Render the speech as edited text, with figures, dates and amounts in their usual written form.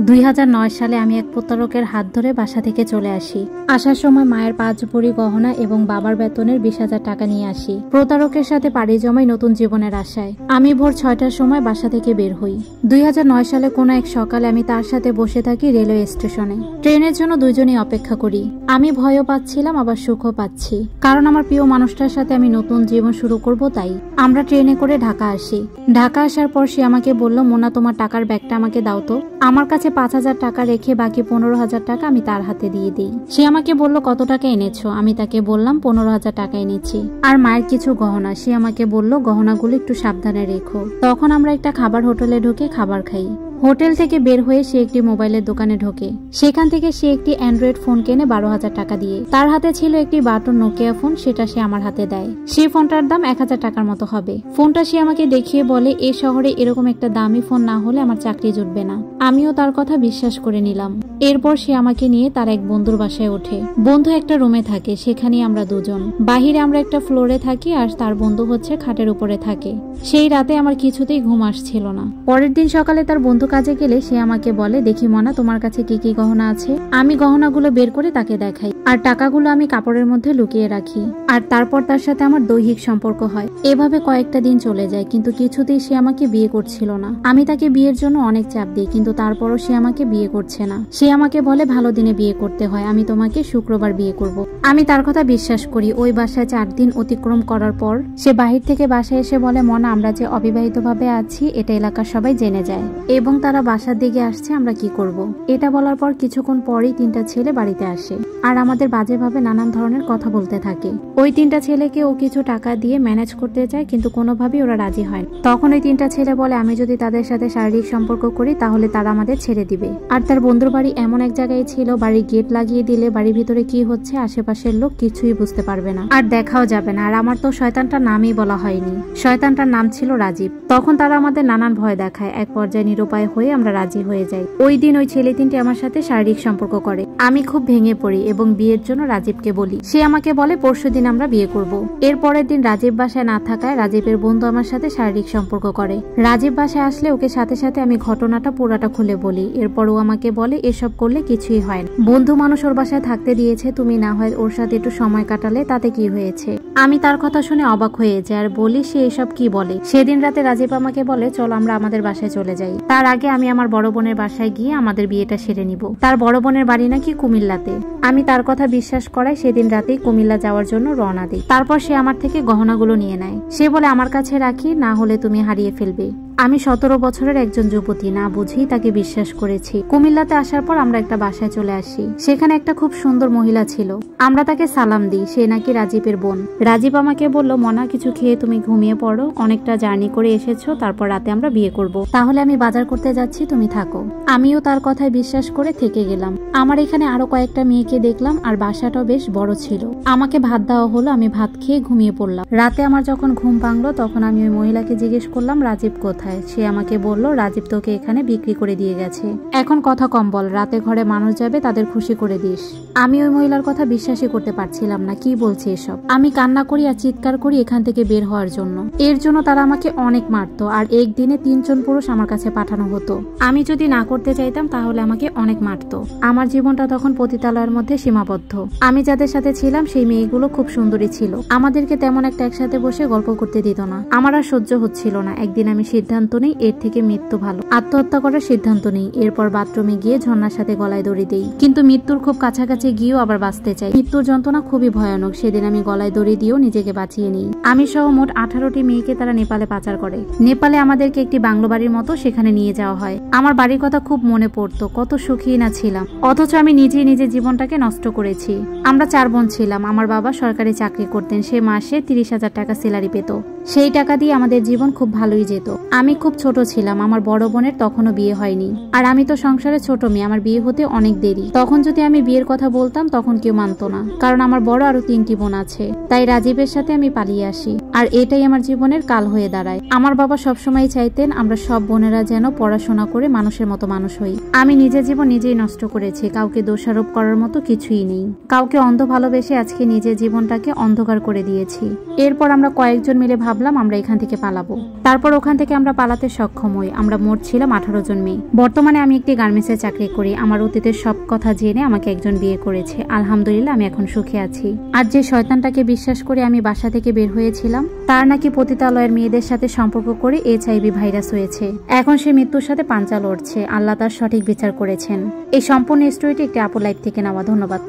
2009 সালে আমি এক প্রতারকের হাত ধরে বাসা থেকে চলে আসি। আসার সময় মায়ের 5 ভরি গহনা এবং বাবার বেতনের 20,000 টাকা নিয়ে আসি। প্রতারকের সাথে পাড়ি জমাই নতুন জীবনের আশায় আমি ভোর 6টার সময় বাসা থেকে বের হই। 2009 সালে কোনো এক সকালে আমি তার সাথে বসে থাকি রেলওয়ে স্টেশনে। ট্রেনের জন্য দুইজনই অপেক্ষা করি। আমি ভয়ও পাচ্ছিলাম আবার সুখও পাচ্ছি, কারণ আমার প্রিয় মানুষটার সাথে আমি নতুন জীবন শুরু করব। তাই আমরা ট্রেনে করে ঢাকা আসি। ঢাকা আসার পর সে আমাকে বলল, মোনা তোমার টাকার ব্যাগটা আমাকে দাও তো। আমার কাছে 5,000 টাকা রেখে বাকি 15,000 টাকা আমি তার হাতে দিয়ে দিই। সে আমাকে বলল, কত টাকা এনেছো? আমি তাকে বললাম 15,000 টাকা এনেছি, আর মায়ের কিছু গহনা। সে আমাকে বলল, গহনাগুলো একটু সাবধানে রেখো। তখন আমরা একটা খাবার হোটেলে ঢুকে খাবার খাই। হোটেল থেকে বের হয়ে সে একটি মোবাইলের দোকানে ঢোকে। সেখান থেকে সে একটি অ্যান্ড্রয়েড ফোন কেনে 12,000 টাকা দিয়ে। তার হাতে ছিল একটি বাটন নোকিয়া ফোন, সেটা সে আমার হাতে দেয়। সেই ফোনটার দাম 1,000 টাকার মতো হবে। ফোনটা সে আমাকে দেখিয়ে বলে, এ শহরে এরকম একটা দামি ফোন না হলে আমার চাকরি জুটবে না। আমিও তার কথা বিশ্বাস করে নিলাম। এরপর সে আমাকে নিয়ে তার এক বন্ধুর বাসায় ওঠে। বন্ধু একটা রুমে থাকে, সেখানেই আমরা দুজন। বাহিরে আমরা একটা ফ্লোরে থাকি, আর তার বন্ধু হচ্ছে খাটের উপরে থাকে। সেই রাতে আমার কিছুতেই ঘুম আসছিল না। পরের দিন সকালে তার বন্ধু কাজে গেলে সে আমাকে বলে, দেখি মনা তোমার কাছে কি কি গহনা আছে। আমি গহনাগুলো বের করে তাকে দেখাই, আর টাকাগুলো আমি কাপড়ের মধ্যে লুকিয়ে রাখি। আর তারপর তার সাথে আমার দৈহিক সম্পর্ক হয়। এভাবে কয়েকটা দিন চলে যায়, কিন্তু কিছুতেই সে আমাকে বিয়ে করছিল না। আমি তাকে বিয়ের জন্য অনেক চাপ দিই, কিন্তু তারপরও সে আমাকে বিয়ে করছে না। সে আমাকে বলে, ভালো দিনে বিয়ে করতে হয়, আমি তোমাকে শুক্রবার বিয়ে করব। আমি তার কথা বিশ্বাস করি। ওই বাসায় 4 দিন অতিক্রম করার পর সে বাহির থেকে বাসায় এসে বলে, মনা আমরা যে অবিবাহিত ভাবে আছি এটা এলাকার সবাই জেনে যায়, এবং তারা বাসার দিকে আসছে, আমরা কি করব। এটা বলার পর কিছুক্ষণ পরেই 3টা ছেলে বাড়িতে আসে, আর আমাদের বাজেভাবে নানান ধরনের কথা বলতে থাকে। ওই 3টা ছেলেকে ও কিছু টাকা দিয়ে ম্যানেজ করতে চায়, কিন্তু কোনোভাবেই ওরা রাজি হয়। তখন ওই 3টা ছেলে বলে, আমি যদি তাদের সাথে শারীরিক সম্পর্ক করি তাহলে তারা আমাদের ছেড়ে দিবে। আর তার বন্ধুর বাড়ি এমন এক জায়গায় ছিল, বাড়ির গেট লাগিয়ে দিলে বাড়ির ভিতরে কি হচ্ছে আশেপাশের লোক কিছুই বুঝতে পারবে না, আর দেখাও যাবে না। আর আমার তো শয়তানটার নামই বলা হয়নি। শয়তানটার নাম ছিল রাজীব। তখন তারা আমাদের নানান ভয় দেখায়। এক পর্যায়ে নিরুপায় হয়ে আমরা রাজি হয়ে যাই। ওই দিন ওই ছেলে 3টি আমার সাথে শারীরিক সম্পর্ক করে। আমি খুব ভেঙে পড়ি এবং বিয়ের জন্য রাজীবকে বলি। সে আমাকে বলে, পরশুদিন আমরা বিয়ে করব। এর পরের দিন রাজীব বাসায় না থাকায় রাজীবের বন্ধু আমার সাথে শারীরিক সম্পর্ক করে। রাজীব বাসায় আসলে ওকে সাথে সাথে আমি ঘটনাটা পুরাটা খুলে বলি। এরপর ও আমাকে বলে, এসব করলে কিছুই হয় না, বন্ধু মানুষ ওর বাসায় থাকতে দিয়েছে, তুমি না হয় ওর সাথে একটু সময় কাটালে তাতে কি হয়েছে। আমি তার কথা শুনে অবাক হয়ে যাই আর বলি, সে এসব কি বলে। সেদিন রাতে রাজীব আমাকে বলে, চলো আমরা আমাদের বাসায় চলে যাই। তার আগে আমি আমার বড় বোনের বাসায় গিয়ে আমাদের বিয়েটা সেরে নিব। তার বড় বোনের বাড়ি নাকি কুমিল্লাতে। আমি তার কথা বিশ্বাস করাই সেদিন রাতেই কুমিল্লা যাওয়ার জন্য রওনা দিই। তারপর সে আমার থেকে গহনাগুলো নিয়ে নেয়। সে বলে, আমার কাছে রাখি, না হলে তুমি হারিয়ে ফেলবে। আমি 17 বছরের একজন যুবতী, না বুঝেই তাকে বিশ্বাস করেছি। কুমিল্লাতে আসার পর আমরা একটা বাসায় চলে আসি। সেখানে একটা খুব সুন্দর মহিলা ছিল। আমরা তাকে সালাম দিই। সে নাকি রাজীবের বোন। রাজীব আমাকে বলল, মনা কিছু খেয়ে তুমি ঘুমিয়ে পড়ো, অনেকটা জার্নি করে এসেছো, তারপর রাতে আমরা বিয়ে করব। তাহলে আমি বাজার করতে যাচ্ছি, তুমি থাকো। আমিও তার কথায় বিশ্বাস করে থেকে গেলাম। আমার এখানে আরো কয়েকটা মেয়েকে দেখলাম, আর বাসাটাও বেশ বড় ছিল। আমাকে ভাত দেওয়া হলো, আমি ভাত খেয়ে ঘুমিয়ে পড়লাম। রাতে আমার যখন ঘুম ভাঙলো তখন আমি ওই মহিলাকে জিজ্ঞেস করলাম, রাজীব কোথায়? সে আমাকে বলল, রাজীব তোকে এখানে বিক্রি করে দিয়ে গেছে, এখন কথা কম বল, রাতে ঘরে মানুষ যাবে, তাদের খুশি করে দিস। আমি ওই মহিলার কথা বিশ্বাসই করতে পারছিলাম না। কি বলছে এসব? আমি কান্না করি আর চিৎকার করি এখান থেকে বের হওয়ার জন্য। এর জন্য তারা আমাকে অনেক মারতো, আর একদিনে 3 জন পুরুষ আমার কাছে পাঠানো হতো। আমি যদি না করতে চাইতাম তাহলে আমাকে অনেক মারতো। আমার জীবনটা তখন পতিতালয়ের মধ্যে সীমাবদ্ধ। আমি যাদের সাথে ছিলাম সেই মেয়েগুলো খুব সুন্দরী ছিল। আমাদেরকে তেমন একটা একসাথে বসে গল্প করতে দিত না। আমার আর সহ্য হচ্ছিল না। একদিন আমি সিদ্ধান্ত নেই, এর থেকে মৃত্যু ভালো। আত্মহত্যা করার সিদ্ধান্ত নেই। এরপর বাথরুমে গিয়ে ঝর্ণার সাথে গলায় দড়ি দেই, কিন্তু মৃত্যুর খুব কাছাকাছি গিয়েও আবার বাঁচতে চাই। মৃত্যুর যন্ত্রণা খুবই ভয়ানক। সেদিন আমি গলায় দড়ি দিয়েও নিজেকে বাঁচিয়ে নিই। আমি সহ মোট 18টি মেয়েকে তারা নেপালে পাচার করে। নেপালে আমাদেরকে একটি বাংলো বাড়ির মতো সেখানে নিয়ে যাওয়া হয়। আমার বাড়ির কথা খুব মনে পড়তো, কত সুখী না ছিলাম, অথচ আমি নিজেই নিজের জীবনটাকে নষ্ট করেছি। আমরা 4 বোন ছিলাম। আমার বাবা সরকারি চাকরি করতেন। সে মাসে 30,000 টাকা স্যালারি পেত। সেই টাকা দিয়ে আমাদের জীবন খুব ভালোই যেত। আমি খুব ছোট ছিলাম। আমার বড় বোনের তখনও বিয়ে হয়নি, আর আমি তো সংসারে ছোট মেয়ে। আমার বিয়ে হতে অনেক দেরি। তখন যদি আমি বিয়ের কথা বলতাম তখন কেউ মানতো না, কারণ আমার বড় আরো 3টি বোন আছে। তাই রাজীবের সাথে আমি পালিয়ে আসি। আর এটাই আমার জীবনের কাল হয়ে দাঁড়ায়। আমার বাবা সবসময় চাইতেন আমরা সব বোনেরা যেন পড়াশোনা করে মানুষের মতো মানুষ হই। আমি নিজের জীবন নিজেই নষ্ট করেছি, কাউকে দোষারোপ করার মতো কিছুই নেই। কাউকে অন্ধ ভালোবেসে আজকে নিজের জীবনটাকে অন্ধকার করে দিয়েছি। এরপর আমরা কয়েকজন মিলে ভাবলাম আমরা এখান থেকে পালাবো। তারপর ওখান থেকে আমরা পালাতে সক্ষম হই। আমরা মোট ছিলাম 18 জন মেয়ে। বর্তমানে আমি একটি গার্মেন্টসে চাকরি করি। আমার অতীতের সব কথা জেনে আমাকে একজন বিয়ে করেছে। আলহামদুলিল্লাহ আমি এখন সুখে আছি। আর যে শয়তানটাকে বিশ্বাস করে আমি বাসা থেকে বের হয়েছিলাম, তার নাকি পতিতালয়ের মেয়েদের সাথে সম্পর্ক করে HIV ভাইরাস হয়েছে। এখন সে মৃত্যুর সাথে পাঞ্জা লড়ছে। আল্লাহ তার সঠিক বিচার করেছেন। এই সম্পূর্ণ স্টোরিটি একটি আপুর লাইফ থেকে নেওয়া। ধন্যবাদ।